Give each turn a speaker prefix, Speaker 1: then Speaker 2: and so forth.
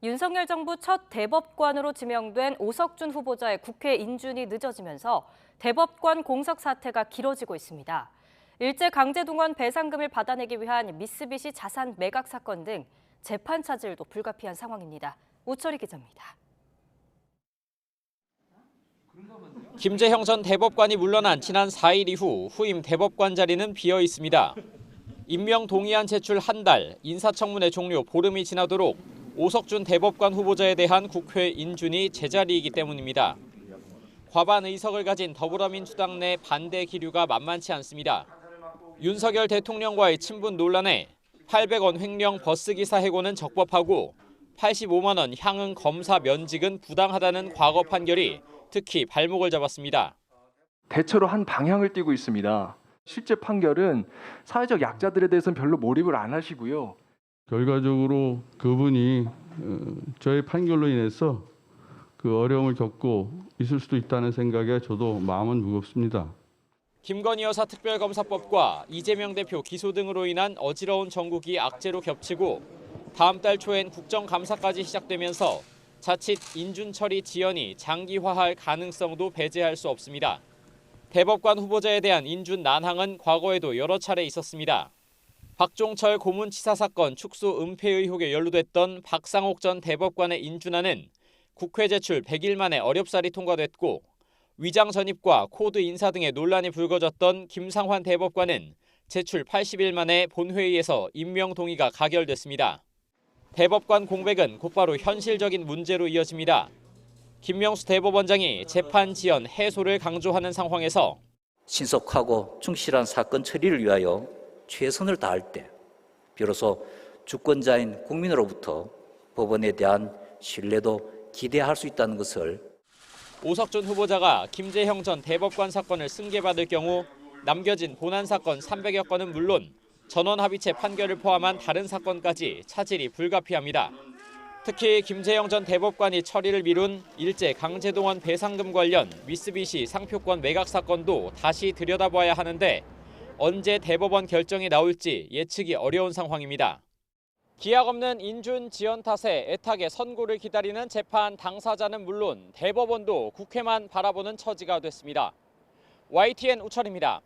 Speaker 1: 윤석열 정부 첫 대법관으로 지명된 오석준 후보자의 국회 인준이 늦어지면서 대법관 공석 사태가 길어지고 있습니다. 일제 강제동원 배상금을 받아내기 위한 미쓰비시 자산 매각 사건 등 재판 차질도 불가피한 상황입니다. 오철희 기자입니다.
Speaker 2: 김재형 전 대법관이 물러난 지난 4일 이후 후임 대법관 자리는 비어 있습니다. 임명 동의안 제출 한 달, 인사청문회 종료 보름이 지나도록 오석준 대법관 후보자에 대한 국회 인준이 제자리이기 때문입니다. 과반 의석을 가진 더불어민주당 내 반대 기류가 만만치 않습니다. 윤석열 대통령과의 친분 논란에 800원 횡령 버스기사 해고는 적법하고 85만 원 향응 검사 면직은 부당하다는 과거 판결이 특히 발목을 잡았습니다.
Speaker 3: 대체로 한 방향을 띠고 있습니다. 실제 판결은 사회적 약자들에 대해서는 별로 몰입을 안 하시고요.
Speaker 4: 결과적으로 그분이 저의 판결로 인해서 그 어려움을 겪고 있을 수도 있다는 생각에 저도 마음은 무겁습니다.
Speaker 2: 김건희 여사 특별검사법과 이재명 대표 기소 등으로 인한 어지러운 정국이 악재로 겹치고 다음 달 초엔 국정감사까지 시작되면서 자칫 인준 처리 지연이 장기화할 가능성도 배제할 수 없습니다. 대법관 후보자에 대한 인준 난항은 과거에도 여러 차례 있었습니다. 박종철 고문치사 사건 축소 은폐 의혹에 연루됐던 박상옥 전 대법관의 인준안은 국회 제출 100일 만에 어렵사리 통과됐고 위장 전입과 코드 인사 등의 논란이 불거졌던 김상환 대법관은 제출 80일 만에 본회의에서 임명 동의가 가결됐습니다. 대법관 공백은 곧바로 현실적인 문제로 이어집니다. 김명수 대법원장이 재판 지연, 해소를 강조하는 상황에서
Speaker 5: 신속하고 충실한 사건 처리를 위하여 최선을 다할 때 비로소 주권자인 국민으로부터 법원에 대한 신뢰도 기대할 수 있다는 것을
Speaker 2: 오석준 후보자가 김재형 전 대법관 사건을 승계받을 경우 남겨진 본안 사건 300여 건은 물론 전원 합의체 판결을 포함한 다른 사건까지 차질이 불가피합니다. 특히 김재형 전 대법관이 처리를 미룬 일제 강제동원 배상금 관련 미쓰비시 상표권 매각 사건도 다시 들여다봐야 하는데 언제 대법원 결정이 나올지 예측이 어려운 상황입니다. 기약 없는 인준 지연 탓에 애타게 선고를 기다리는 재판 당사자는 물론 대법원도 국회만 바라보는 처지가 됐습니다. YTN 우철입니다.